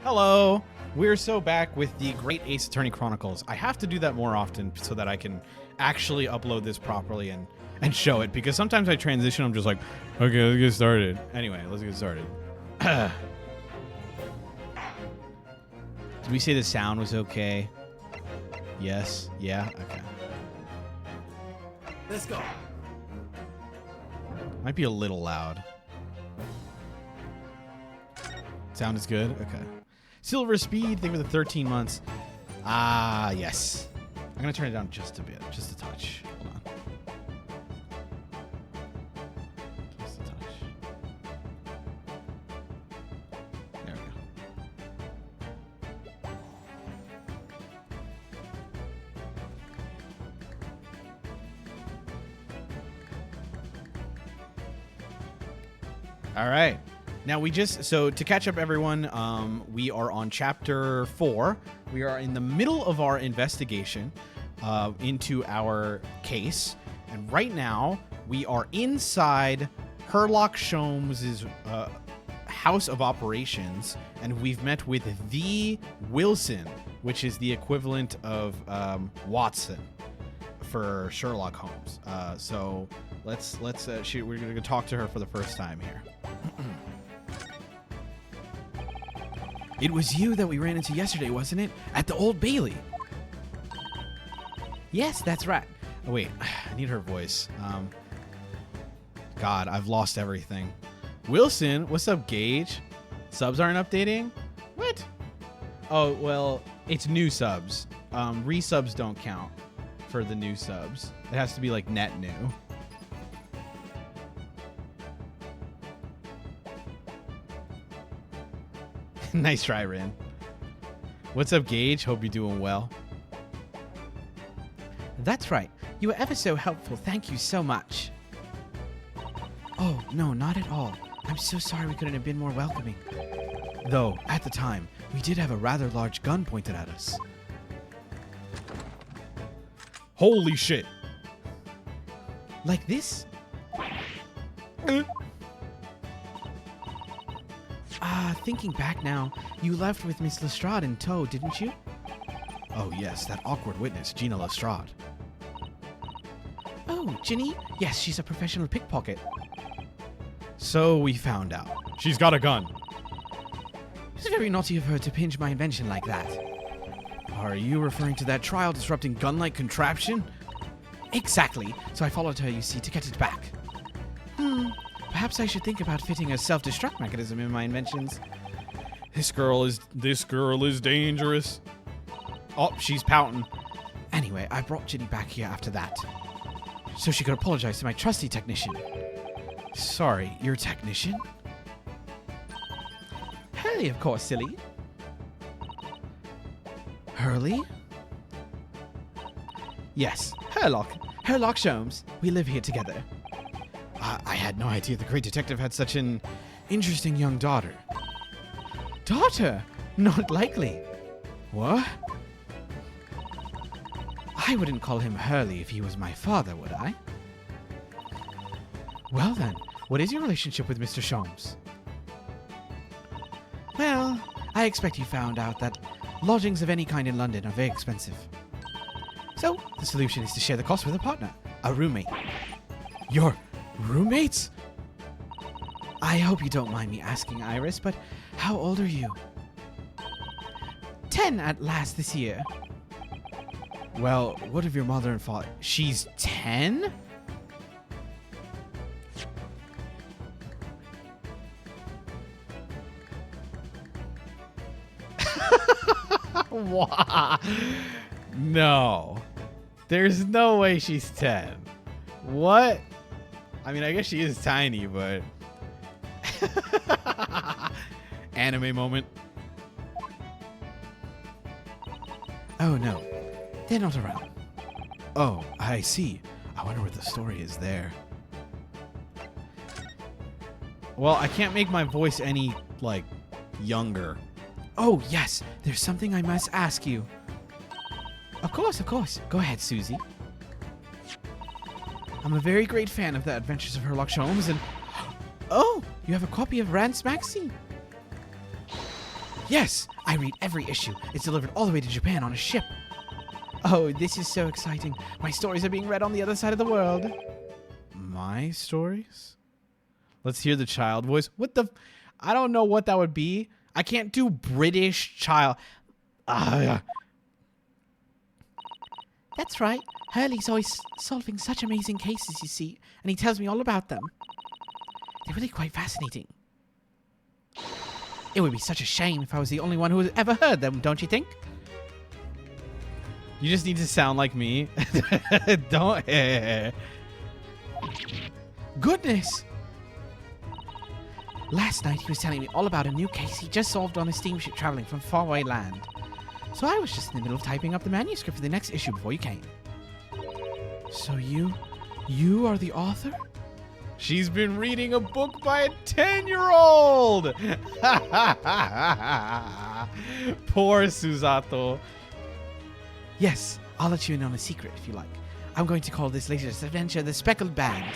Hello! We're so back with the Great Ace Attorney Chronicles. I have to do that more often so that I can actually upload this properly and show it, because sometimes I transition, I'm just like, okay, let's get started. Anyway, let's get started. Did we say the sound was okay? Yes? Yeah? Okay. Let's go. Might be a little loud. Sound is good? Okay. Silver Speed, thank you for the 13 months. Ah, yes. I'm going to turn it down just a bit, just a touch. Hold on. Just a touch. There we go. All right. Now so to catch up everyone, we are on chapter 4. We are in the middle of our investigation into our case. And right now we are inside Herlock Sholmes' house of operations. And we've met with the Wilson, which is the equivalent of Watson for Sherlock Holmes. So let's we're going to talk to her for the first time here. It was you that we ran into yesterday, wasn't it? At the Old Bailey. Yes, that's right. Oh, wait. I need her voice. God, I've lost everything. Wilson, what's up, Gage? Subs aren't updating? What? Oh, well, it's new subs. Resubs don't count for the new subs. It has to be, like, net new. Nice try, Rin. What's up, Gage? Hope you're doing well. That's right. You were ever so helpful. Thank you so much. Oh, no, not at all. I'm so sorry we couldn't have been more welcoming. Though, at the time, we did have a rather large gun pointed at us. Holy shit. Like this? Thinking back now, you left with Miss Lestrade in tow, didn't you? Oh, yes, that awkward witness, Gina Lestrade. Oh, Ginny? Yes, she's a professional pickpocket. So we found out. She's got a gun. It's very naughty of her to pinch my invention like that. Are you referring to that trial-disrupting gun-like contraption? Exactly. So I followed her, you see, to get it back. Perhaps I should think about fitting a self-destruct mechanism in my inventions. This girl is dangerous. Oh, she's pouting. Anyway, I brought Ginny back here after that, so she could apologize to my trusty technician. Sorry, your technician? Hurley, of course, silly. Hurley? Yes, Herlock Sholmes. We live here together. I had no idea the great detective had such an interesting young daughter. Daughter? Not likely. What? I wouldn't call him Hurley if he was my father, would I? Well then, what is your relationship with Mr. Sholmes? Well, I expect you found out that lodgings of any kind in London are very expensive. So, the solution is to share the cost with a partner, a roommate. Your roommates? I hope you don't mind me asking, Iris, but how old are you? 10 at last this year. Well, what of your mother and father? She's 10? What? No. There's no way she's 10. What? I mean, I guess she is tiny, but... Anime moment. Oh, no. They're not around. Oh, I see. I wonder what the story is there. Well, I can't make my voice any, like, younger. Oh, yes. There's something I must ask you. Of course, of course. Go ahead, Susie. I'm a very great fan of the Adventures of Herlock Sholmes, and... Oh, you have a copy of Rance magazine? Yes, I read every issue. It's delivered all the way to Japan on a ship. Oh, this is so exciting. My stories are being read on the other side of the world. My stories? Let's hear the child voice. What the? I don't know what that would be. I can't do British child. That's right. Hurley's always solving such amazing cases, you see, and he tells me all about them. They're really quite fascinating. It would be such a shame if I was the only one who has ever heard them, don't you think? You just need to sound like me. Don't. Goodness! Last night he was telling me all about a new case he just solved on a steamship traveling from faraway land. So I was just in the middle of typing up the manuscript for the next issue before you came. So you are the author? She's been reading a book by a 10-year-old! Poor Susato. Yes, I'll let you in on a secret if you like. I'm going to call this latest adventure The Speckled Band.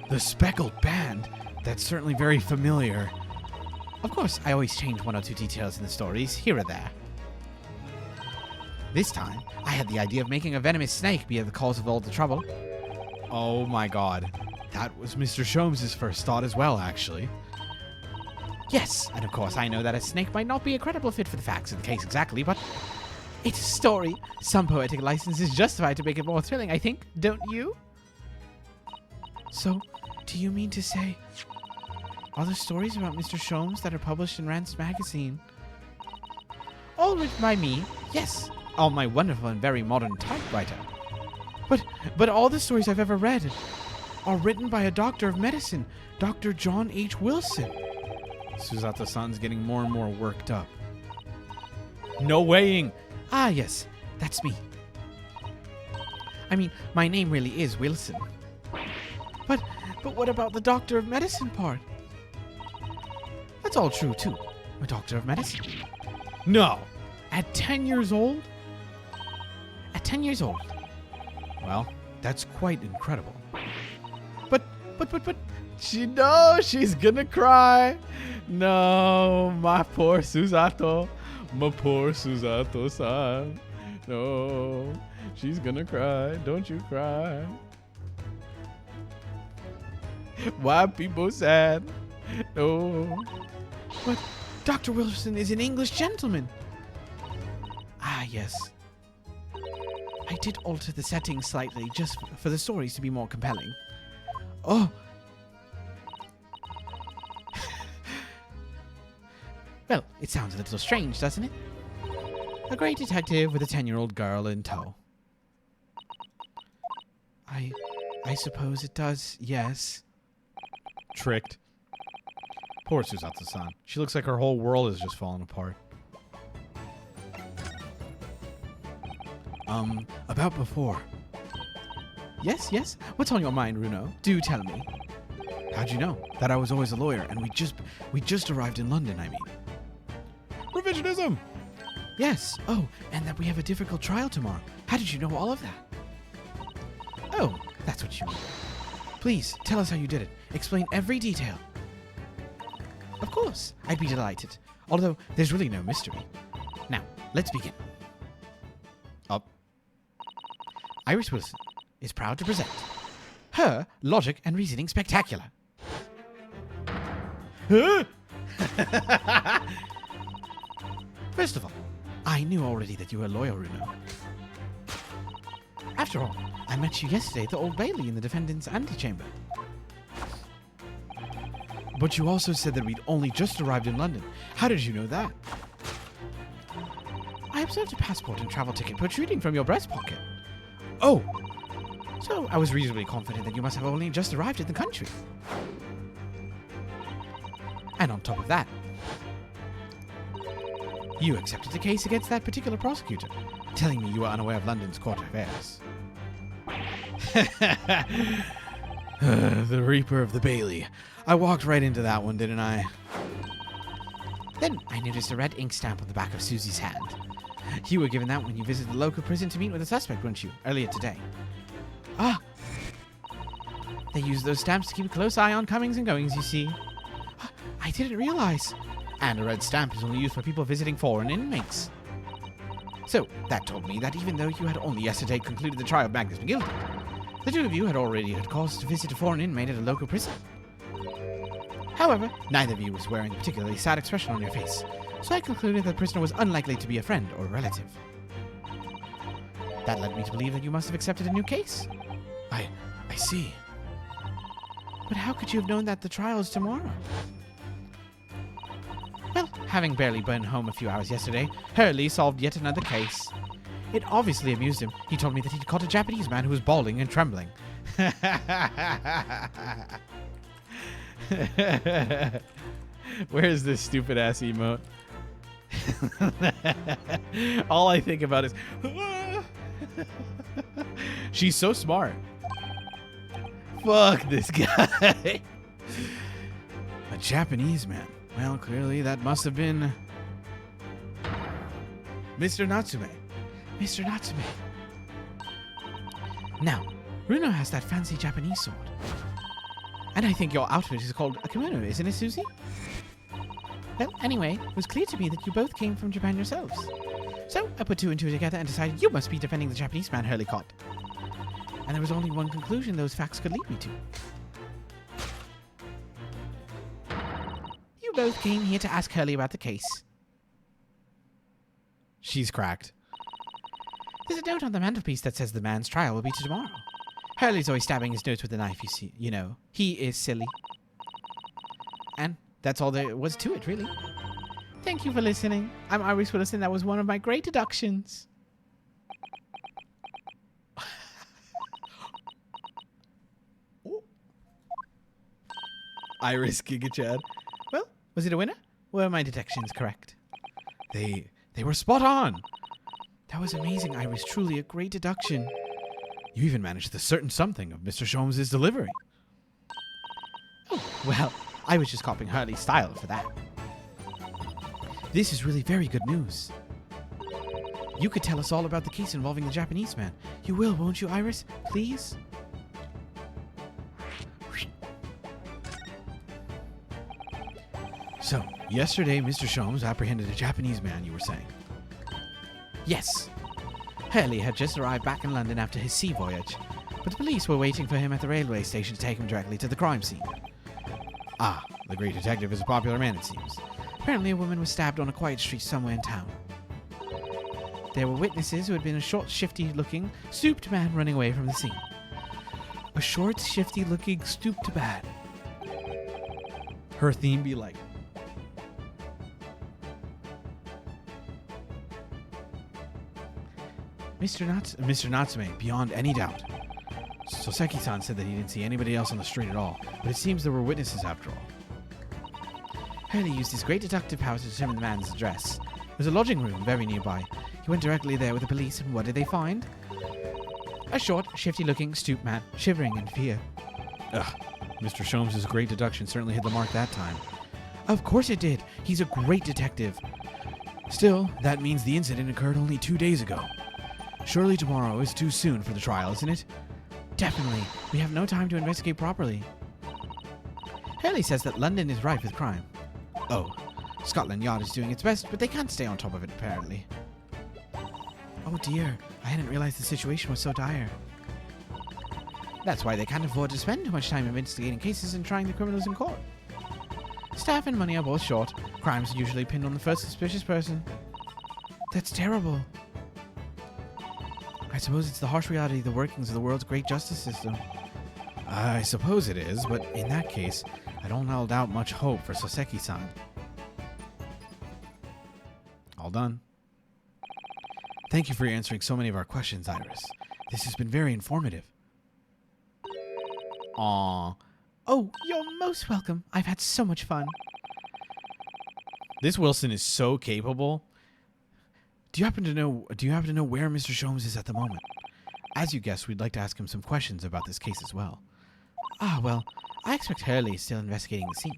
The Speckled Band? That's certainly very familiar. Of course, I always change one or two details in the stories, here or there. This time, I had the idea of making a venomous snake be the cause of all the trouble. Oh my god. That was Mr. Sholmes' first thought as well, actually. Yes, and of course I know that a snake might not be a credible fit for the facts of the case exactly, but it's a story. Some poetic license is justified to make it more thrilling, I think, don't you? So, do you mean to say, are the stories about Mr. Sholmes that are published in Rance magazine all written by me? Yes, on my wonderful and very modern typewriter. But all the stories I've ever read are written by a doctor of medicine, Dr. John H. Wilson. Susato-san's getting more and more worked up. No weighing. Ah, yes, that's me. I mean, my name really is Wilson. But what about the doctor of medicine part? That's all true, too. I'm a doctor of medicine. No. At 10 years old? At 10 years old. Well, that's quite incredible. But, she's gonna cry. No, my poor Susato. My poor Susato-san. No, she's gonna cry. Don't you cry. Why people sad? No. But Dr. Wilson is an English gentleman. Ah, yes. I did alter the settings slightly just for the stories to be more compelling. Oh. Well, it sounds a little strange, doesn't it? A great detective with a 10-year-old girl in tow. I suppose it does, yes. Tricked. Poor Susato-san. She looks like her whole world is just falling apart. About before. Yes? What's on your mind, Runo? Do tell me. How'd you know? That I was always a lawyer, and we just arrived in London, I mean. Revisionism! Yes. Oh, and that we have a difficult trial tomorrow. How did you know all of that? Oh, that's what you mean. Please, tell us how you did it. Explain every detail. Of course, I'd be delighted. Although, there's really no mystery. Now, let's begin. Up. Iris Wilson is proud to present her Logic and Reasoning Spectacular. Huh? First of all, I knew already that you were a lawyer, Runo. After all, I met you yesterday at the Old Bailey in the defendant's antechamber. But you also said that we'd only just arrived in London. How did you know that? I observed a passport and travel ticket protruding from your breast pocket. Oh! So I was reasonably confident that you must have only just arrived in the country. And on top of that, you accepted the case against that particular prosecutor, telling me you were unaware of London's court affairs. The Reaper of the Bailey. I walked right into that one, didn't I? Then I noticed a red ink stamp on the back of Susie's hand. You were given that when you visited the local prison to meet with a suspect, weren't you, earlier today? Ah! They use those stamps to keep a close eye on comings and goings, you see. I didn't realize. And a red stamp is only used for people visiting foreign inmates. So, that told me that even though you had only yesterday concluded the trial of Magnus McGilden, the two of you had already had cause to visit a foreign inmate at a local prison. However, neither of you was wearing a particularly sad expression on your face, so I concluded that the prisoner was unlikely to be a friend or relative. That led me to believe that you must have accepted a new case. I see. But how could you have known that the trial is tomorrow? Well, having barely been home a few hours yesterday, Hurley solved yet another case. It obviously amused him. He told me that he'd caught a Japanese man who was bawling and trembling. Where's this stupid ass emote? All I think about is she's so smart. Fuck this guy. A Japanese man. Well, clearly that must have been Mr. Natsume. Mr. Natsume. Now, Runo has that fancy Japanese sword. And I think your outfit is called a kimono, isn't it, Susie? Well, anyway, it was clear to me that you both came from Japan yourselves. So I put two and two together and decided you must be defending the Japanese man Hurley caught. And there was only one conclusion those facts could lead me to. You both came here to ask Hurley about the case. She's cracked. There's a note on the mantelpiece that says the man's trial will be tomorrow. Hurley's always stabbing his notes with a knife, you know. He is silly. And that's all there was to it, really. Thank you for listening. I'm Iris Willison. That was one of my great deductions. Iris Gigachad. Well, was it a winner? Were my detections correct? They were spot on. That was amazing, Iris. Truly a great deduction. You even managed to certain something of Mr. Sholmes' delivery. Oh, well, I was just copying Hurley's style for that. This is really very good news. You could tell us all about the case involving the Japanese man. You will, won't you, Iris? Please? So, yesterday Mr. Sholmes apprehended a Japanese man, you were saying? Yes. Hurley had just arrived back in London after his sea voyage, but the police were waiting for him at the railway station to take him directly to the crime scene. Ah, the great detective is a popular man, it seems. Apparently a woman was stabbed on a quiet street somewhere in town. There were witnesses who had been a short, shifty-looking, stooped man running away from the scene. A short, shifty-looking, stooped man. Her theme be like... Mr. Natsume, beyond any doubt. Soseki-san said that he didn't see anybody else on the street at all, but it seems there were witnesses after all. Hurley used his great deductive power to determine the man's address. There's a lodging room very nearby. He went directly there with the police, and what did they find? A short, shifty-looking, stooped man, shivering in fear. Ugh, Mr. Sholmes' great deduction certainly hit the mark that time. Of course it did. He's a great detective. Still, that means the incident occurred only 2 days ago. Surely tomorrow is too soon for the trial, isn't it? Definitely. We have no time to investigate properly. Hurley says that London is rife with crime. Oh, Scotland Yard is doing its best, but they can't stay on top of it, apparently. Oh dear, I hadn't realized the situation was so dire. That's why they can't afford to spend too much time investigating cases and trying the criminals in court. Staff and money are both short. Crimes are usually pinned on the first suspicious person. That's terrible. I suppose it's the harsh reality of the workings of the world's great justice system. I suppose it is, but in that case, I don't hold out much hope for Soseki-san. All done. Thank you for answering so many of our questions, Iris. This has been very informative. Aww. Oh, you're most welcome. I've had so much fun. This Wilson is so capable. Do you happen to know where Mr. Sholmes is at the moment? As you guessed, we'd like to ask him some questions about this case as well. Ah, well, I expect Hurley is still investigating the scene.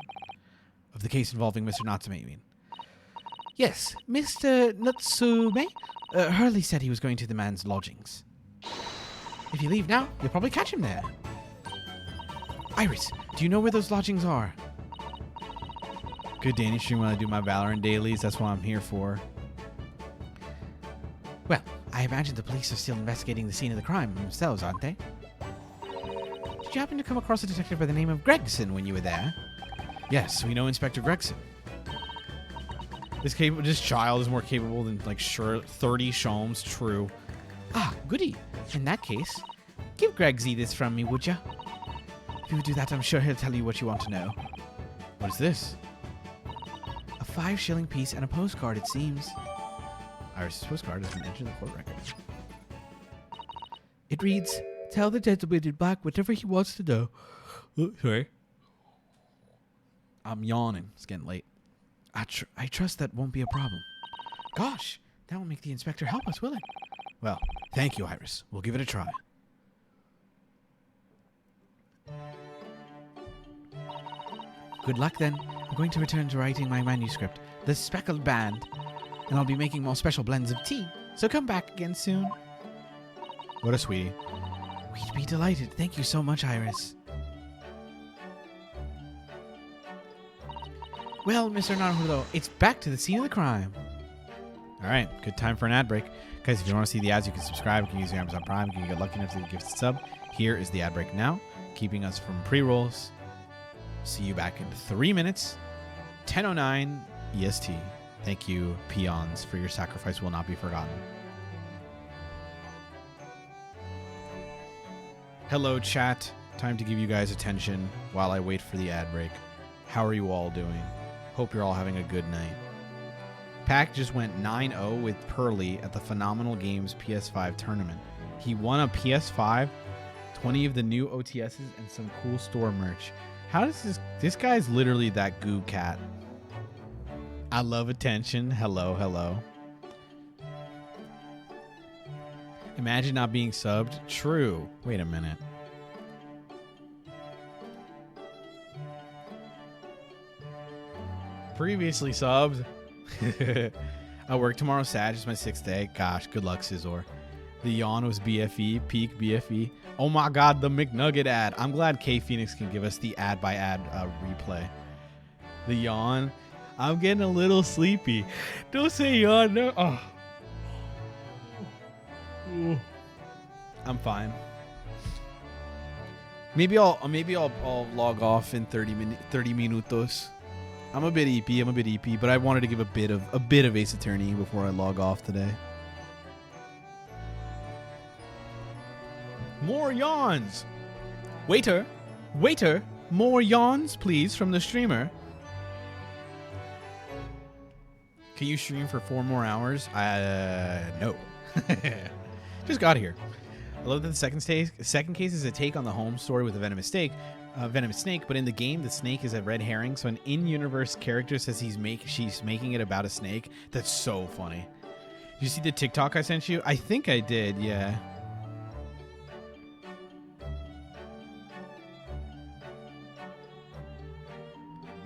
Of the case involving Mr. Natsume, you mean? Yes, Mr. Natsume? Hurley said he was going to the man's lodgings. If you leave now, you'll probably catch him there. Iris, do you know where those lodgings are? Good Danny stream when I do my Valorant dailies. That's what I'm here for. Well, I imagine the police are still investigating the scene of the crime themselves, aren't they? Did you happen to come across a detective by the name of Gregson when you were there? Yes, we know Inspector Gregson. This child is more capable than, like, sure 30 Sholmes. True. Ah, goody. In that case, give Gregsy this from me, would ya? If you would do that, I'm sure he'll tell you what you want to know. What is this? A 5-shilling piece and a postcard, it seems. Iris' postcard has been entered in the court record. It reads, tell the gentleman in black whatever he wants to know. Oh, sorry. I'm yawning. It's getting late. I trust that won't be a problem. Gosh, that won't make the inspector help us, will it? Well, thank you, Iris. We'll give it a try. Good luck, then. I'm going to return to writing my manuscript, The Speckled Band, and I'll be making more special blends of tea, so come back again soon. What a sweetie. We'd be delighted. Thank you so much, Iris. Well, Mr. Naruto, it's back to the scene of the crime. All right, good time for an ad break. Guys, if you want to see the ads, you can subscribe. You can use your Amazon Prime. You can get lucky enough to give us a sub. Here is the ad break now, keeping us from pre-rolls. See you back in 3 minutes, 10:09 EST. Thank you, peons, for your sacrifice will not be forgotten. Hello, chat. Time to give you guys attention while I wait for the ad break. How are you all doing? Hope you're all having a good night. Pac just went 9-0 with Pearly at the Phenomenal Games PS5 tournament. He won a PS5, 20 of the new OTSs, and some cool store merch. How does this guy's literally that goo cat. I love attention. Hello, hello. Imagine not being subbed. True. Wait a minute. Previously subbed. I work tomorrow, Saturday. It's my 6th day. Gosh, good luck, Scizor. The yawn was BFE, peak BFE. Oh my God, the McNugget ad. I'm glad K Phoenix can give us the ad by ad replay. The yawn. I'm getting a little sleepy. Don't say yawn. No. Oh. I'm fine. Maybe I'll log off in 30 minutos. I'm a bit EP, but I wanted to give a bit of Ace Attorney before I log off today. More yawns. Waiter, more yawns, please, from the streamer. Can you stream for 4 more hours? No. Just got here. I love that the second case is a take on the home story with a venomous snake, but in the game, the snake is a red herring. So an in-universe character says she's making it about a snake. That's so funny. Did you see the TikTok I sent you? I think I did, yeah.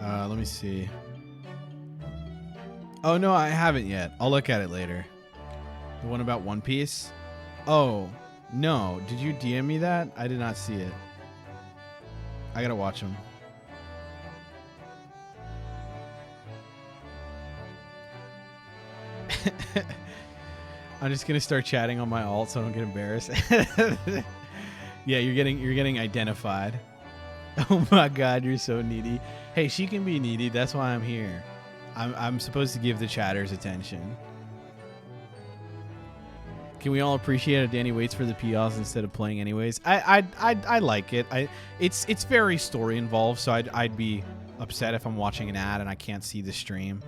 Let me see. Oh, no, I haven't yet. I'll look at it later. The one about One Piece? Oh, no. Did you DM me that? I did not see it. I gotta watch them. I'm just gonna start chatting on my alt so I don't get embarrassed. Yeah, you're getting identified. Oh my God, you're so needy. Hey, she can be needy. That's why I'm here. I'm supposed to give the chatters attention. Can we all appreciate it? Danny waits for the PLs instead of playing anyways. I like it. It's very story involved, so I'd be upset if I'm watching an ad and I can't see the stream.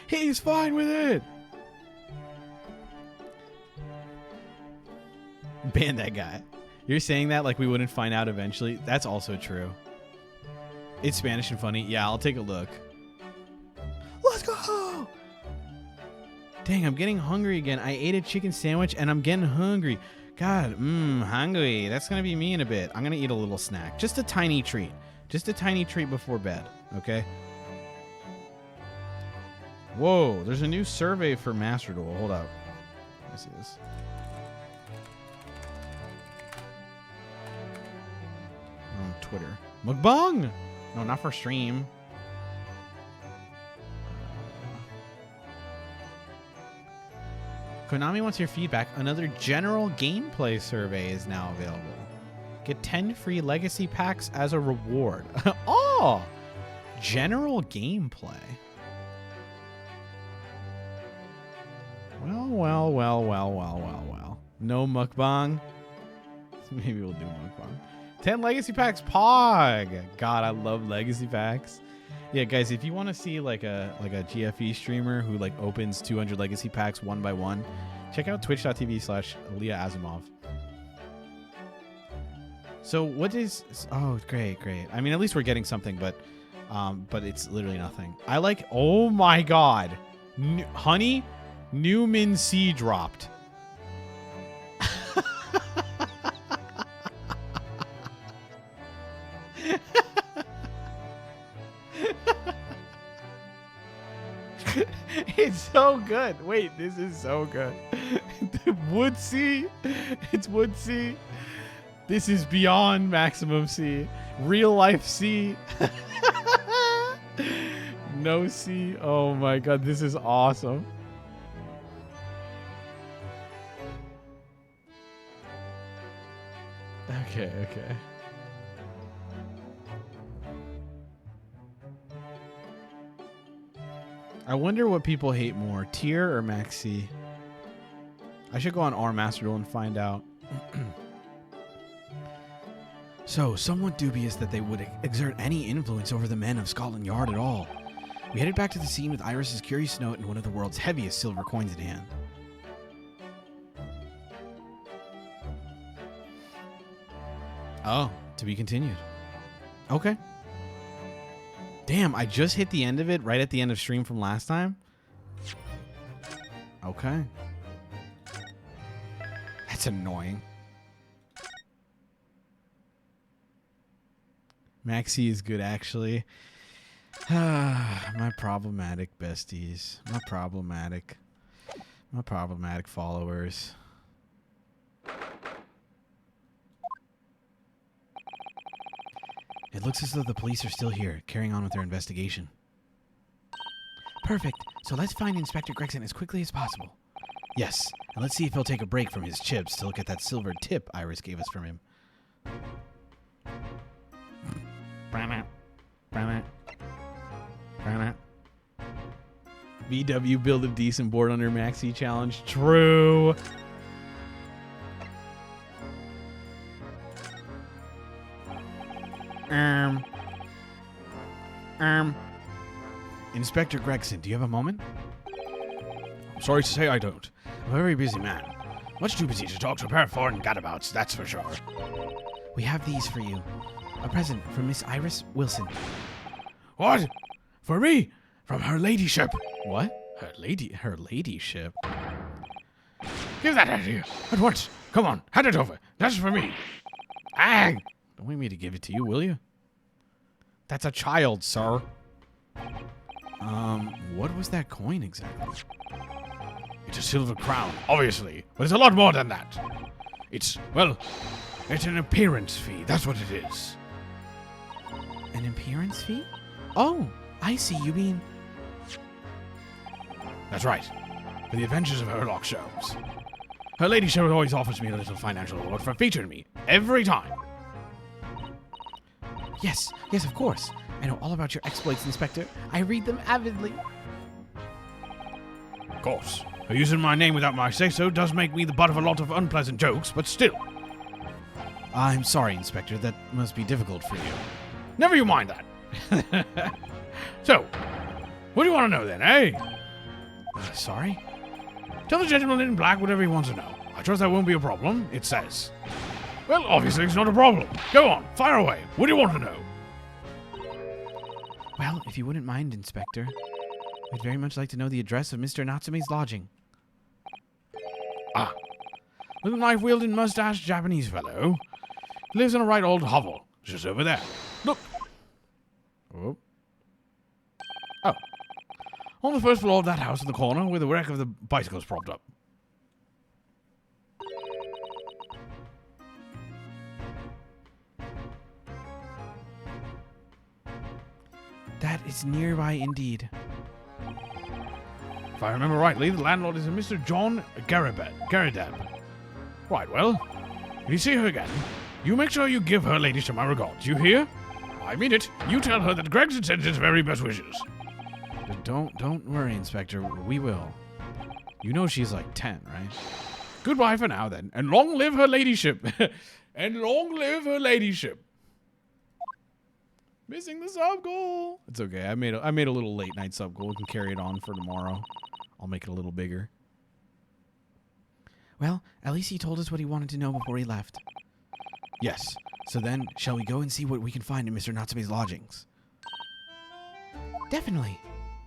He's fine with it. Ban that guy. You're saying that like we wouldn't find out eventually. That's also true. It's Spanish and funny. Yeah, I'll take a look. Let's go. Dang, I'm getting hungry again. I ate a chicken sandwich and I'm getting hungry. God, hungry. That's going to be me in a bit. I'm going to eat a little snack. Just a tiny treat. Just a tiny treat before bed. Okay? Whoa, there's a new survey for Master Duel. Hold up. Let me see this. On Twitter. Mukbang! No, not for stream. Konami wants your feedback. Another general gameplay survey is now available. Get 10 free legacy packs as a reward. Oh! General gameplay. Well. No mukbang. Maybe we'll do mukbang. 10 legacy packs, Pog. God, I love legacy packs. Yeah, guys, if you want to see like a GFE streamer who like opens 200 legacy packs one by one, check out twitch.tv/Leah Asimov. So what is? Oh, great. I mean, at least we're getting something, but it's literally nothing. I like. Oh my God, honey, Newman C dropped. It's so good. Wait, this is so good. Woodsy. It's Woodsy. This is beyond Maximum C. Real life C. No C. Oh my God, this is awesome. Okay. I wonder what people hate more, Tier or Maxi. I should go on R Master Duel and find out. So, somewhat dubious that they would exert any influence over the men of Scotland Yard at all. We headed back to the scene with Iris's curious note and one of the world's heaviest silver coins in hand. Oh, to be continued. Okay. Damn, I just hit the end of it right at the end of stream from last time. Okay. That's annoying. Maxi is good, actually. My problematic besties. My problematic followers. It looks as though the police are still here, carrying on with their investigation. Perfect. So let's find Inspector Gregson as quickly as possible. Yes, and let's see if he'll take a break from his chips to look at that silver tip Iris gave us from him. VW build a decent board under Maxi challenge. True. Inspector Gregson, do you have a moment? I'm sorry to say I don't. A very busy man. Much too busy to talk to a pair of foreign gadabouts, that's for sure. We have these for you. A present from Miss Iris Wilson. What? For me? From her ladyship. What? Her ladyship? Give that out here. At once. Come on, hand it over. That's for me. Ag! Don't want me to give it to you, will you? That's a child, sir. What was that coin exactly? It's a silver crown, obviously. But it's a lot more than that. It's an appearance fee. That's what it is. An appearance fee? Oh, I see. You mean... That's right. For the adventures of Herlock Sholmes. Her ladyship always offers me a little financial reward for featuring me. Every time. Yes, of course. I know all about your exploits, Inspector. I read them avidly. Of course. Her using my name without my say-so does make me the butt of a lot of unpleasant jokes, but still. I'm sorry, Inspector. That must be difficult for you. Never you mind that. So, what do you want to know then, eh? Sorry? Tell the gentleman in black whatever he wants to know. I trust that won't be a problem, it says. Well, obviously it's not a problem. Go on, fire away. What do you want to know? Well, if you wouldn't mind, Inspector, we'd very much like to know the address of Mr. Natsume's lodging. Ah. Little knife-wielding, mustache Japanese fellow. Lives in a right old hovel. Just over there. Look. Oh. On the first floor of that house in the corner where the wreck of the bicycle's propped up. That is nearby indeed. If I remember rightly, the landlord is a Mr. John Garadab. Right, well, if you see her again, you make sure you give her ladyship my regards. You hear? I mean it. You tell her that Gregson sends his very best wishes. Don't worry, Inspector. We will. You know she's like 10, right? Goodbye for now, then, and long live her ladyship. And long live her ladyship. Missing the sub goal. It's okay. I made a little late night sub goal. We can carry it on for tomorrow. I'll make it a little bigger. Well, at least he told us what he wanted to know before he left. Yes. So then, shall we go and see what we can find in Mr. Natsume's lodgings? Definitely.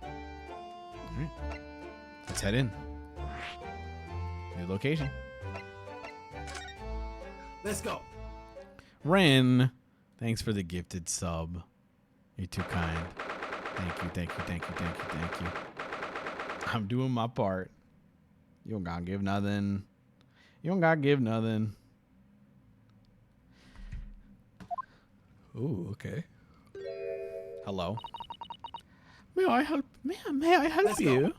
All right. Let's head in. New location. Let's go. Ren, thanks for the gifted sub. You're too kind. Thank you, thank you, thank you, thank you, thank you. I'm doing my part. You don't gotta give nothing. You don't gotta give nothing. Ooh, okay. Hello. May I help? May I help Let's you? go.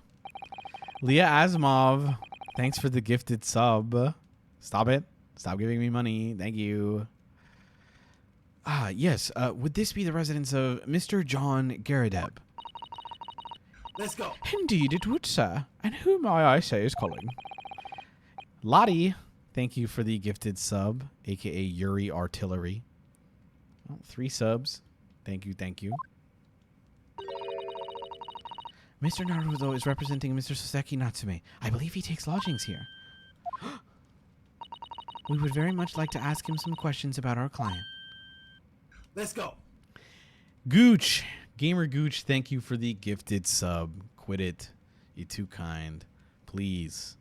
Leah Asimov, thanks for the gifted sub. Stop it. Stop giving me money. Thank you. Ah, yes. Would this be the residence of Mr. John Garadeb? Let's go. Indeed it would, sir. And who may I say is calling? Lottie, thank you for the gifted sub, a.k.a. Yuri Artillery. Oh, 3 subs. Thank you, thank you. Mr. Naruto is representing Mr. Soseki Natsume. I believe he takes lodgings here. We would very much like to ask him some questions about our client. Let's go. Gooch, Gamer Gooch, thank you for the gifted sub. Quit it. You're too kind. Please.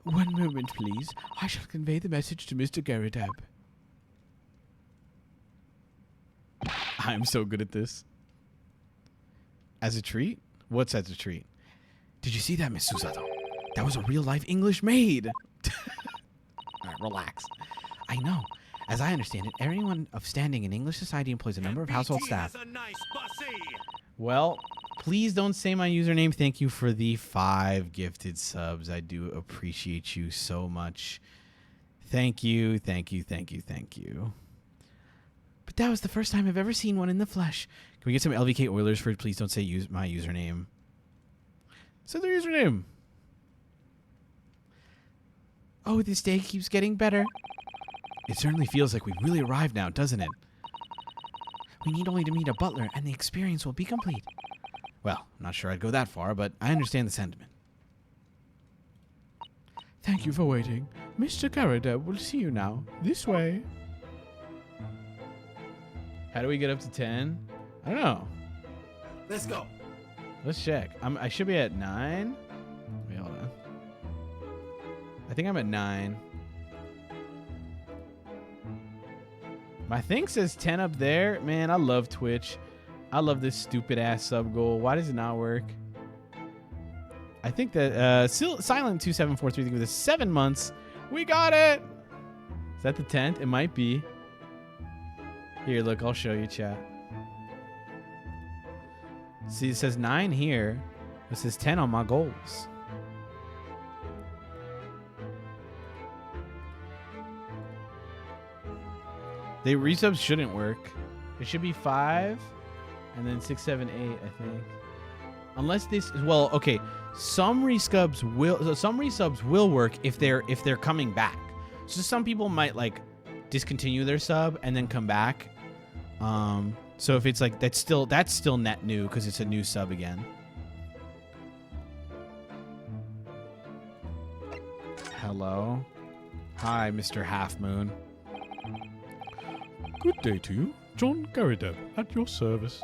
One moment, please. I shall convey the message to Mr. Garadab. I'm so good at this. As a treat? What's as a treat? Did you see that, Miss Susato? That was a real-life English maid. All right, relax. I know. As I understand it, everyone of standing in English society employs a number of household staff. Well, please don't say my username. Thank you for the 5 gifted subs. I do appreciate you so much. Thank you, thank you, thank you, thank you. But that was the first time I've ever seen one in the flesh. Can we get some LVK Oilers for please don't say my username? Say their username. Oh, this day keeps getting better. It certainly feels like we've really arrived now, doesn't it? We need only to meet a butler and the experience will be complete. Well, I'm not sure I'd go that far, but I understand the sentiment. Thank you for waiting. Mr. Garadeb will see you now. This way. How do we get up to 10? I don't know. Let's go. Let's check. I should be at 9. Wait, hold on. I think I'm at 9. My thing says 10 up there. Man, I love Twitch. I love this stupid ass sub goal. Why does it not work? I think that Silent2743 with the 7 months. We got it. Is that the 10th? It might be. Here, look, I'll show you, chat. See, it says 9 here. It says 10 on my goals. The resubs shouldn't work. It should be 5 and then 6, 7, 8, I think. Unless this well, okay. Some resubs will work if they're coming back. So some people might like discontinue their sub and then come back. So if it's like that's still net new because it's a new sub again. Hello. Hi, Mr. Half Moon. Good day to you. John Garadeb, at your service.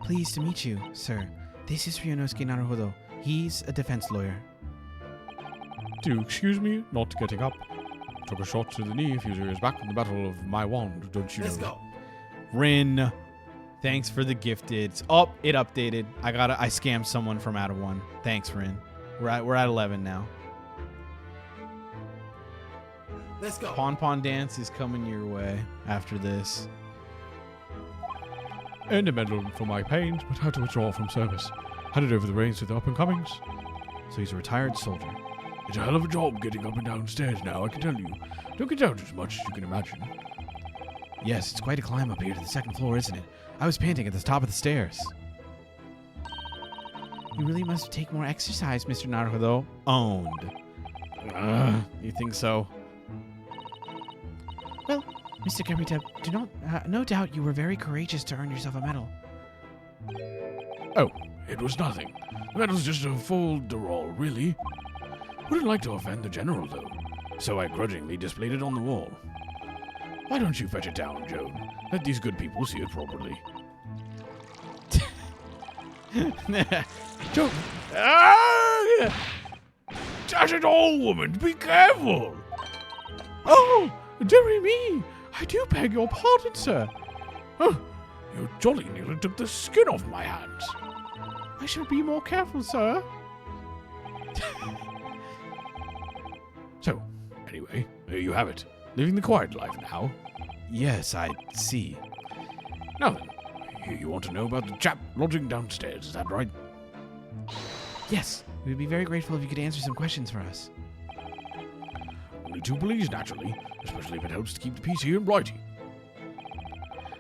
Pleased to meet you, sir. This is Ryunosuke Naruhodo. He's a defense lawyer. Do excuse me not getting up. Took a shot to the knee a few years back in the Battle of My Wand, don't you know? Let's go. Rin, thanks for the gifted. Oh, it updated. I scammed someone from out of 1. Thanks, Rin. We're at 11 now. Let's go. Pon Pon Dance is coming your way after this. Earned a medal for my pains, but had to withdraw from service. Handed over the reins to the up-and-comings. So he's a retired soldier. It's a hell of a job getting up and down stairs now, I can tell you. Don't get down as much as you can imagine. Yes, it's quite a climb up here to the second floor, isn't it? I was panting at the top of the stairs. You really must take more exercise, Mr. Naruto. Owned. You think so? Well, Mr. Kabuto, no doubt you were very courageous to earn yourself a medal. Oh, it was nothing. The medal's just a fol-de-rol, really. Wouldn't like to offend the general, though, so I grudgingly displayed it on the wall. Why don't you fetch it down, Joan? Let these good people see it properly. Joan! Ah! Dash it all, woman! Be careful! Oh, dearie me! I do beg your pardon, sir. Oh, you jolly nearly took the skin off my hands. I shall be more careful, sir. So, anyway, there you have it. Living the quiet life now. Yes, I see. Now then, you want to know about the chap lodging downstairs, is that right? Yes, we would be very grateful if you could answer some questions for us. Only too pleased, naturally, especially if it helps to keep the peace here in Blighty.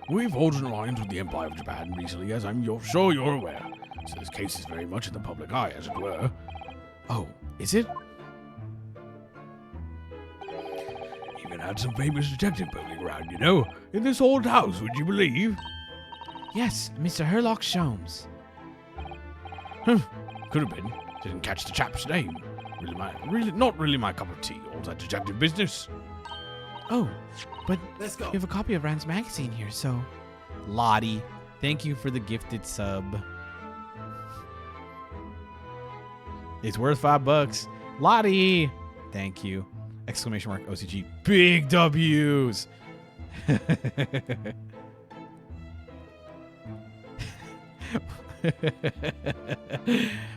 We've forged an alliance with the Empire of Japan recently, as I'm sure you're aware, so this case is very much in the public eye, as it were. Oh, is it? Even had some famous detective poking around, you know, in this old house, would you believe? Yes, Mr. Herlock Sholmes. Could have been. Didn't catch the chap's name. Not really my cup of tea, all that detective business. Oh, but Let's go. you have a copy of Rand's magazine here, so... Lottie, thank you for the gifted sub. It's worth $5. Lottie! Thank you. Exclamation mark OCG. Big W's!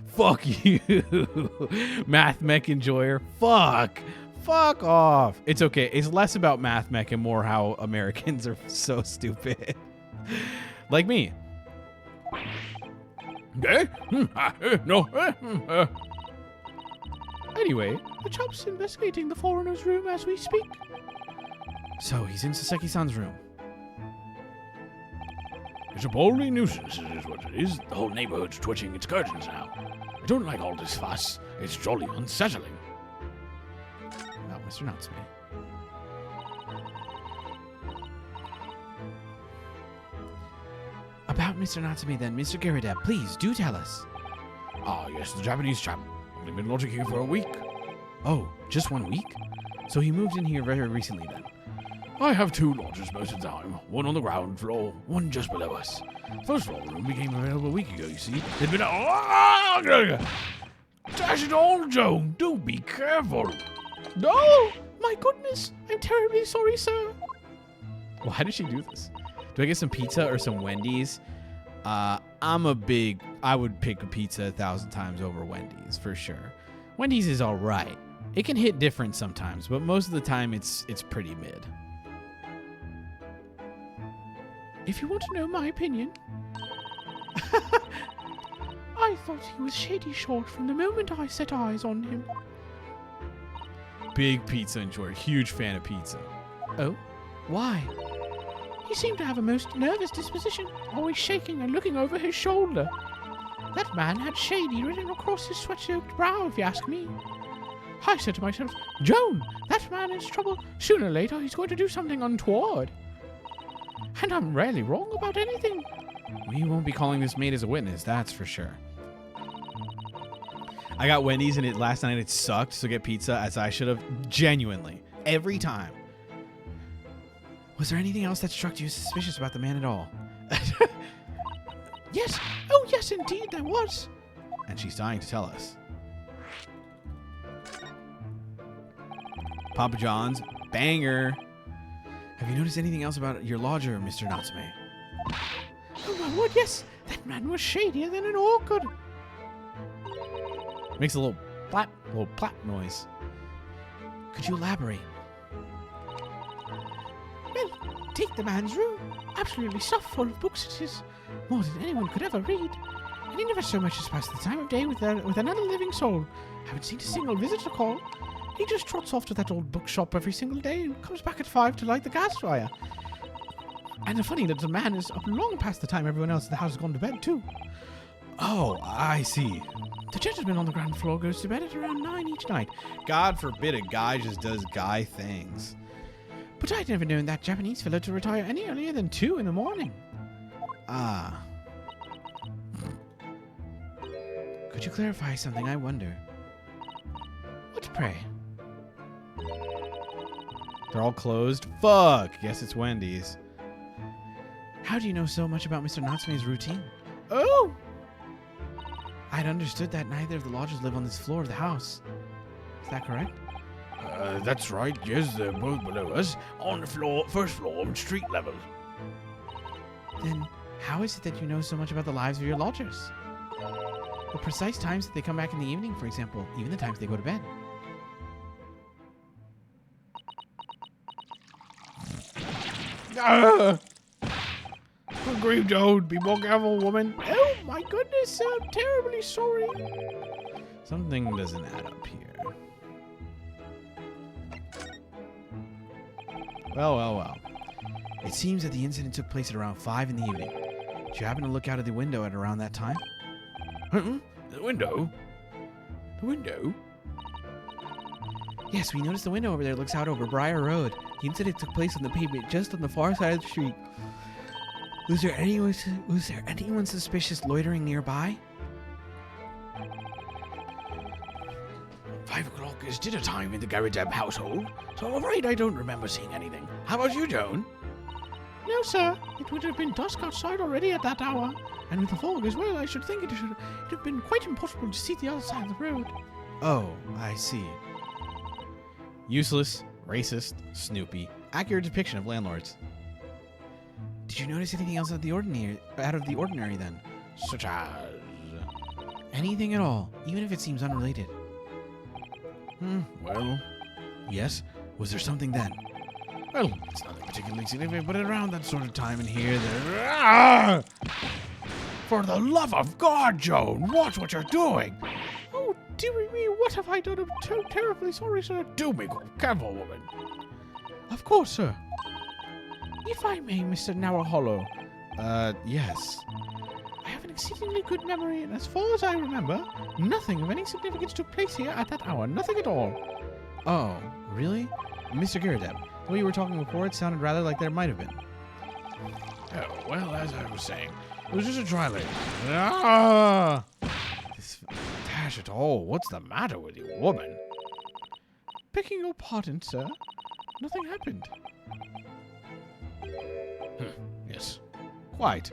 Fuck you. Math Mech Enjoyer. Fuck off. It's okay. It's less about Math Mech and more how Americans are so stupid. Like me. Eh? No. Anyway, the chap's investigating the foreigner's room as we speak. So he's in Saseki-san's room. It's a bally nuisance, is what it is. The whole neighborhood's twitching its curtains now. I don't like all this fuss. It's jolly unsettling. Well, Mr. Natsume. About Mr. Natsume then, Mr. Garida, please do tell us. Ah, yes, the Japanese chap. Only been lodging here for a week. Oh, just 1 week? So he moved in here very recently then. I have two lodges most of the time. One on the ground floor, one just below us. First floor room became available a week ago, you see. There'd been a... Dash it all, Joan! Do be careful! No! My goodness! I'm terribly sorry, sir. Why did she do this? Do I get some pizza or some Wendy's? I would pick a pizza 1,000 times over Wendy's, for sure. Wendy's is alright. It can hit different sometimes, but most of the time it's pretty mid. If you want to know my opinion, I thought he was shady short from the moment I set eyes on him. Big pizza enjoyer, huge fan of pizza. Oh? Why? He seemed to have a most nervous disposition, always shaking and looking over his shoulder. That man had shady written across his sweat-soaked brow, if you ask me. I said to myself, Joan, that man is trouble. Sooner or later, he's going to do something untoward. And I'm rarely wrong about anything. We won't be calling this maid as a witness, that's for sure. I got Wendy's and last night it sucked, so get pizza as I should have. Genuinely. Every time. Was there anything else that struck you suspicious about the man at all? Yes. Oh, yes, indeed, there was. And she's dying to tell us. Papa John's. Banger. Have you noticed anything else about your lodger, Mr. Natsume? Oh, my word, yes. That man was shadier than an orchid. Makes a little plap noise. Could you elaborate? Well, take the man's room. Absolutely stuffed full of books it is. more than anyone could ever read. And he never so much as passed the time of day with another living soul. Haven't seen a single visitor call. He just trots off to that old bookshop every single day and comes back at 5 to light the gas fire. And the funny little man is up long past the time everyone else in the house has gone to bed, too. Oh, I see. The gentleman on the ground floor goes to bed at around 9 each night. God forbid a guy just does guy things. But I'd never known that Japanese fellow to retire any earlier than 2 in the morning. Ah. Could you clarify something, I wonder? What, pray? They're all closed? Fuck! Guess it's Wendy's. How do you know so much about Mr. Natsume's routine? Oh! I'd understood that neither of the lodgers live on this floor of the house. Is that correct? That's right. Yes, they're both below us. On the floor, first floor, on street level. Then how is it that you know so much about the lives of your lodgers? The precise times that they come back in the evening, for example, even the times they go to bed. Grieve, don't be more careful, woman. Oh my goodness, I'm terribly sorry. Something doesn't add up here. Well. It seems that the incident took place at around 5 in the evening. Did you happen to look out of the window at around that time? The window? The window? Yes, we noticed the window over there looks out over Briar Road. The incident took place on the pavement just on the far side of the street. Was there anyone suspicious loitering nearby? 5 o'clock is dinner time in the Garrideb household, so I'm afraid I don't remember seeing anything. How about you, Joan? No, sir. It would have been dusk outside already at that hour. And with the fog as well, I should think it would have been quite impossible to see the other side of the road. Oh, I see. Useless, racist, Snoopy. Accurate depiction of landlords. Did you notice anything else out of the ordinary then? Such as... Anything at all, even if it seems unrelated. Well, Yes? Was there something then? well, it's nothing particularly significant, but around that sort of time in here, there... Ah! For the love of God, Joan, watch what you're doing! Oh, dearie me, what have I done? I'm so terribly sorry, sir. Do be careful, woman. Of course, sir. If I may, Mr. Nawahollow. Yes. I have an exceedingly good memory, and as far as I remember, nothing of any significance took place here at that hour. Nothing at all. Oh, really? Mr. Garrideb, the way you were talking before, it sounded rather like there might have been. Oh, well, as I was saying, it was just a dry lane. Ah! Dash it all, what's the matter with you, woman? Begging your pardon, sir. Nothing happened. Yes, quite.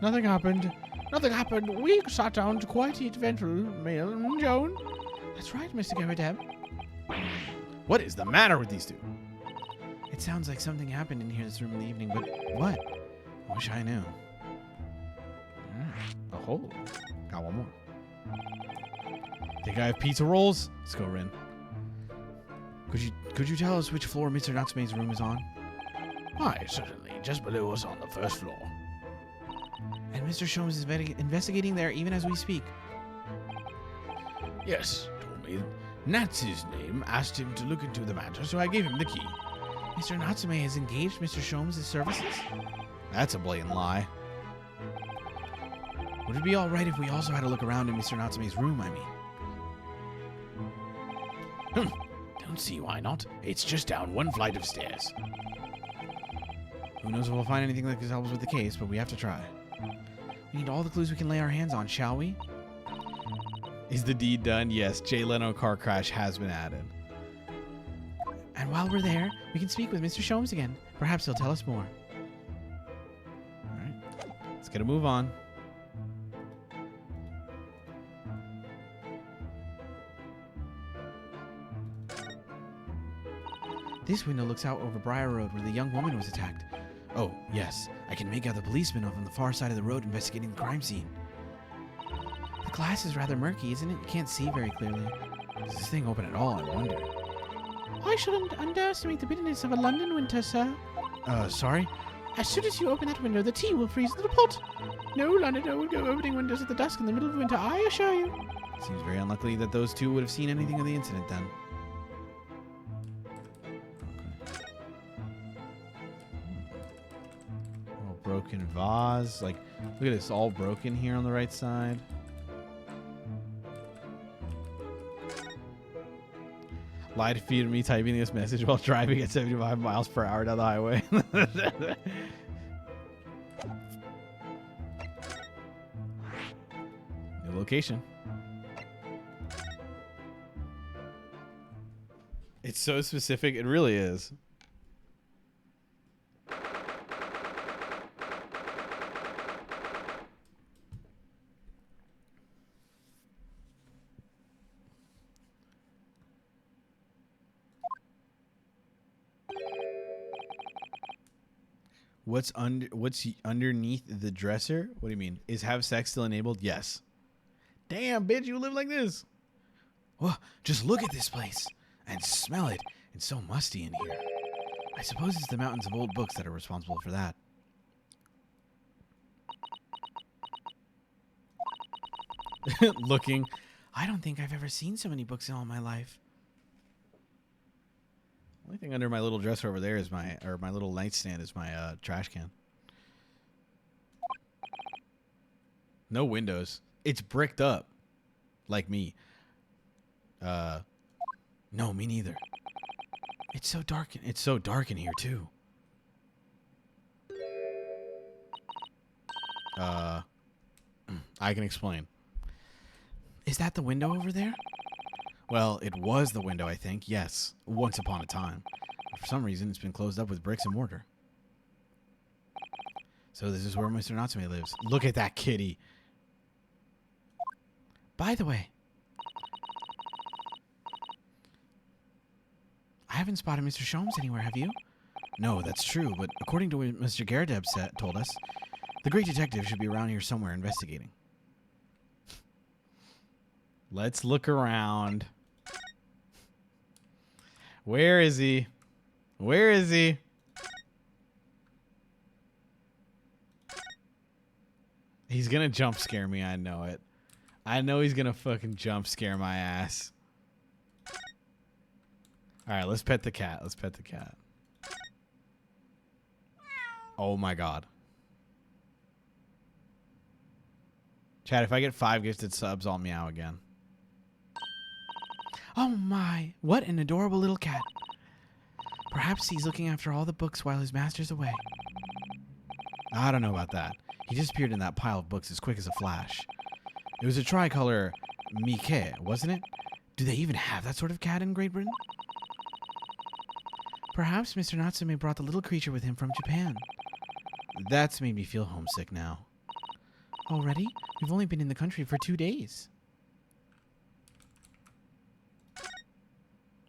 Nothing happened. Nothing happened. We sat down to quite eat ventral meal, Joan. That's right, Mr. Garrideb. What is the matter with these two? It sounds like something happened in here this room in the evening, but what? I wish I knew. Oh, got one more. Think I have pizza rolls? Let's go, Rin. Could you tell us which floor Mr. Natsume's room is on? Why, certainly. Just below us on the first floor. And Mr. Sholmes is investigating there even as we speak. Yes, told me. Natsu's name asked him to look into the matter, so I gave him the key. Mr. Natsume has engaged Mr. Sholmes' services? That's a blatant lie. Would it be alright if we also had a look around in Mr. Natsume's room, I mean? Don't see why not. It's just down one flight of stairs. Who knows if we'll find anything that can help us with the case, but we have to try. We need all the clues we can lay our hands on, shall we? Is the deed done? Yes, Jay Leno car crash has been added. And while we're there, we can speak with Mr. Sholmes again. Perhaps he'll tell us more. Alright, let's get a move on. This window looks out over Briar Road where the young woman was attacked. Oh, yes, I can make out the policeman on the far side of the road investigating the crime scene. The glass is rather murky, isn't it? You can't see very clearly. Is this thing open at all, I wonder? I shouldn't underestimate the bitterness of a London winter, sir. Sorry? As soon as you open that window, the tea will freeze in the pot. No London will go opening windows at the dusk in the middle of winter, I assure you. Seems very unlikely that those two would have seen anything of the incident then. Oh, broken vase. Like, look at this, all broken here on the right side. Lied to feed me typing this message while driving at 75 miles per hour down the highway. New location. It's so specific. It really is. What's underneath the dresser? What do you mean? Is have sex still enabled? Yes. Damn, bitch, you live like this. Well, just look at this place and smell it. It's so musty in here. I suppose it's the mountains of old books that are responsible for that. Looking. I don't think I've ever seen so many books in all my life. Only thing under my little dresser over there is my little nightstand is my trash can. No windows. It's bricked up, like me. No, me neither. It's so dark. It's so dark in here too. I can explain. Is that the window over there? Well, it was the window, I think. Yes, once upon a time. But for some reason, it's been closed up with bricks and mortar. So this is where Mr. Natsume lives. Look at that kitty. By the way, I haven't spotted Mr. Sholmes anywhere, have you? No, that's true, but according to what Mr. Garadeb told us, the great detective should be around here somewhere investigating. Let's look around. Where is he? Where is he? He's gonna jump scare me, I know it. I know he's gonna fucking jump scare my ass. Alright, let's pet the cat. Let's pet the cat. Oh my god. Chat, if I get 5 gifted subs, I'll meow again. Oh my, what an adorable little cat. Perhaps he's looking after all the books while his master's away. I don't know about that. He disappeared in that pile of books as quick as a flash. It was a tricolor Mike, wasn't it? Do they even have that sort of cat in Great Britain? Perhaps Mr. Natsume brought the little creature with him from Japan. That's made me feel homesick now. Already? We've only been in the country for 2 days.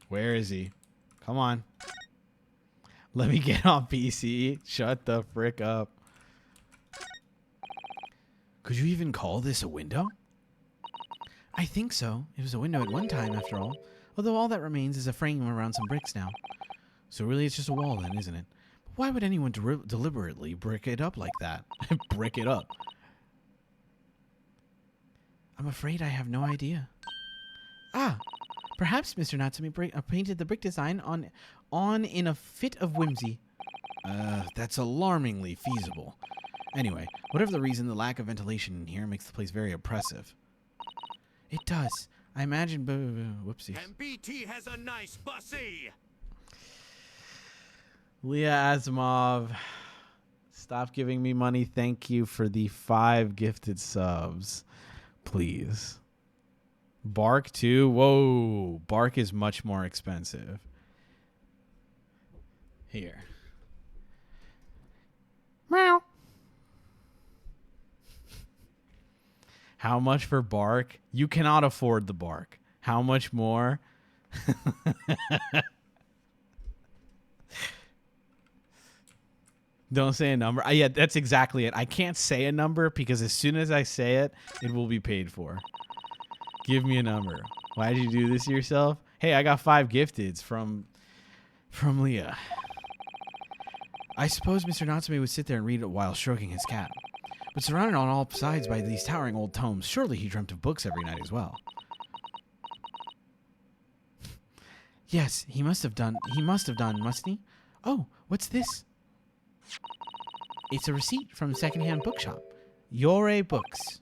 Where is he? Come on. Let me get on PC. Shut the frick up. Could you even call this a window? I think so. It was a window at one time, after all. Although all that remains is a frame around some bricks now. So really it's just a wall then, isn't it? But why would anyone deliberately brick it up like that? Brick it up. I'm afraid I have no idea. Ah! Perhaps Mr. Natsume painted the brick design on in a fit of whimsy. That's alarmingly feasible. Anyway, whatever the reason, the lack of ventilation in here makes the place very oppressive. It does. I imagine... Whoopsies. MBT has a nice bussy. Leah Asimov, stop giving me money. Thank you for the 5 gifted subs. Please. Bark too? Whoa. Bark is much more expensive. Here. Meow. How much for bark? You cannot afford the bark. How much more? Don't say a number. Yeah, that's exactly it. I can't say a number because as soon as I say it, it will be paid for. Give me a number. Why did you do this to yourself? Hey, I got 5 gifteds from Leah. I suppose Mr. Natsume would sit there and read it while stroking his cat. But surrounded on all sides by these towering old tomes, surely he dreamt of books every night as well. Yes, he must have done, mustn't he? Oh, what's this? It's a receipt from the secondhand bookshop. Your Books.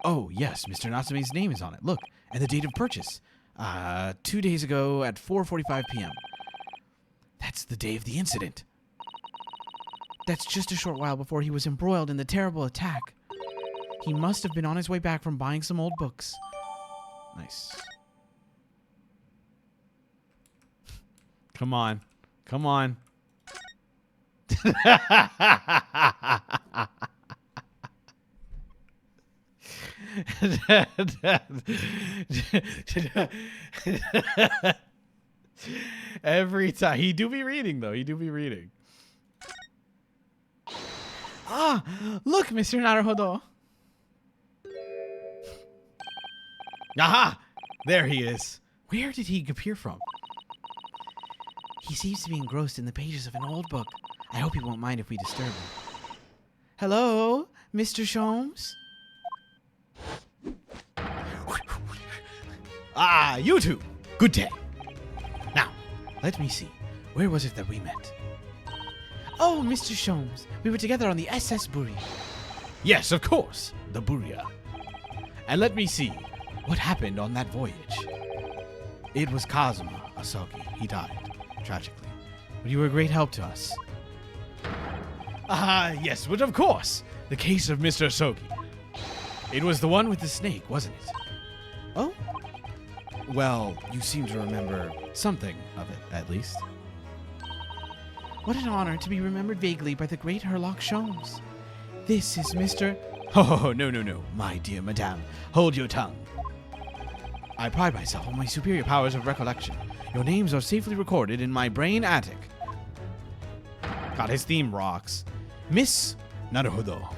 Oh, yes, Mr. Natsume's name is on it. Look, and the date of purchase. 2 days ago at 4:45 p.m. That's the day of the incident. That's just a short while before he was embroiled in the terrible attack. He must have been on his way back from buying some old books. Nice. Come on. Come on. Every time. He do be reading, though. He do be reading. Ah, look, Mr. Naruhodo. Aha! There he is. Where did he appear from? He seems to be engrossed in the pages of an old book. I hope he won't mind if we disturb him. Hello, Mr. Sholmes? Ah, you two. Good day. Now, let me see. Where was it that we met? Oh, Mr. Sholmes. We were together on the SS Buria. Yes, of course. The Buria. And let me see. What happened on that voyage? It was Kazuma Asogi. He died, tragically. But you were a great help to us. Ah, yes, but of course. The case of Mr. Asogi. It was the one with the snake, wasn't it? Oh? Well, you seem to remember something of it, at least. What an honor to be remembered vaguely by the great Herlock Sholmes. This is Mr. Oh, no, my dear madame. Hold your tongue. I pride myself on my superior powers of recollection. Your names are safely recorded in my brain attic. God, his theme rocks. Miss Naruhodo.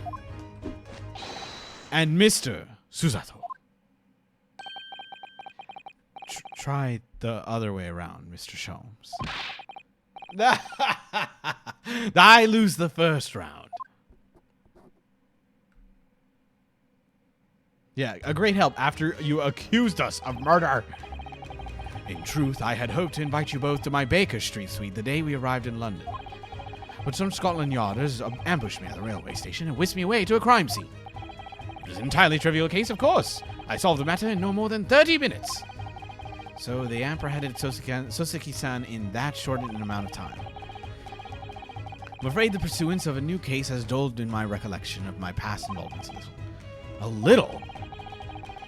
And Mr. Susato. Try the other way around, Mr. Sholmes. I lose the first round. Yeah, a great help after you accused us of murder. In truth, I had hoped to invite you both to my Baker Street suite the day we arrived in London. But some Scotland Yarders ambushed me at the railway station and whisked me away to a crime scene. It was an entirely trivial case, of course. I solved the matter in no more than 30 minutes. So they apprehended Soseki-san in that short an amount of time. I'm afraid the pursuance of a new case has dulled in my recollection of my past involvements a little. A little?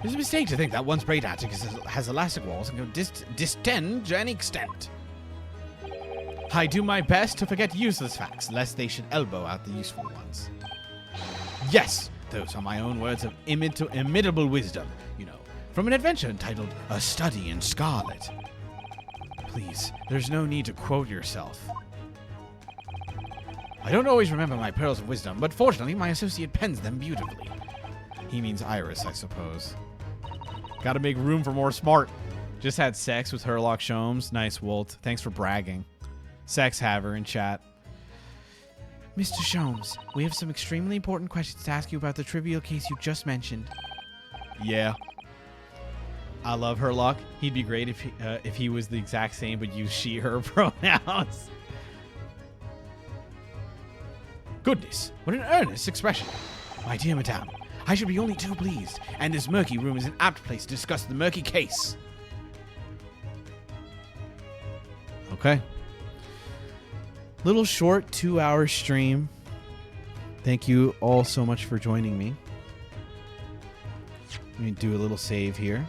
It's a mistake to think that one's brain attic has elastic walls and can distend to any extent. I do my best to forget useless facts, lest they should elbow out the useful ones. Yes, those are my own words of imitable wisdom, you know, from an adventure entitled A Study in Scarlet. Please, there's no need to quote yourself. I don't always remember my pearls of wisdom, but fortunately my associate pens them beautifully. He means Iris, I suppose. Gotta make room for more smart. Just had sex with Herlock Sholmes. Nice, Wolt. Thanks for bragging. Sex haver in chat. Mr. Sholmes, we have some extremely important questions to ask you about the trivial case you just mentioned. Yeah. I love Herlock. He'd be great if he was the exact same but used she, her pronouns. Goodness, what an earnest expression. My dear madame, I should be only too pleased, and this murky room is an apt place to discuss the murky case. Okay. Little short 2-hour stream. Thank you all so much for joining me. Let me do a little save here.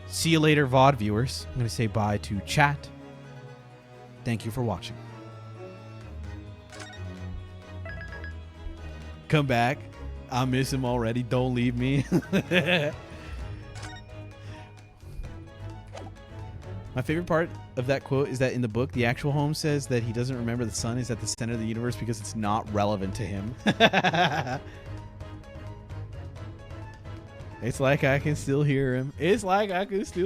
See you later, VOD viewers. I'm going to say bye to chat. Thank you for watching. Come back. I miss him already. Don't leave me. My favorite part of that quote is that in the book, the actual Holmes says that he doesn't remember the sun is at the center of the universe because it's not relevant to him. It's like I can still hear him. It's like I can still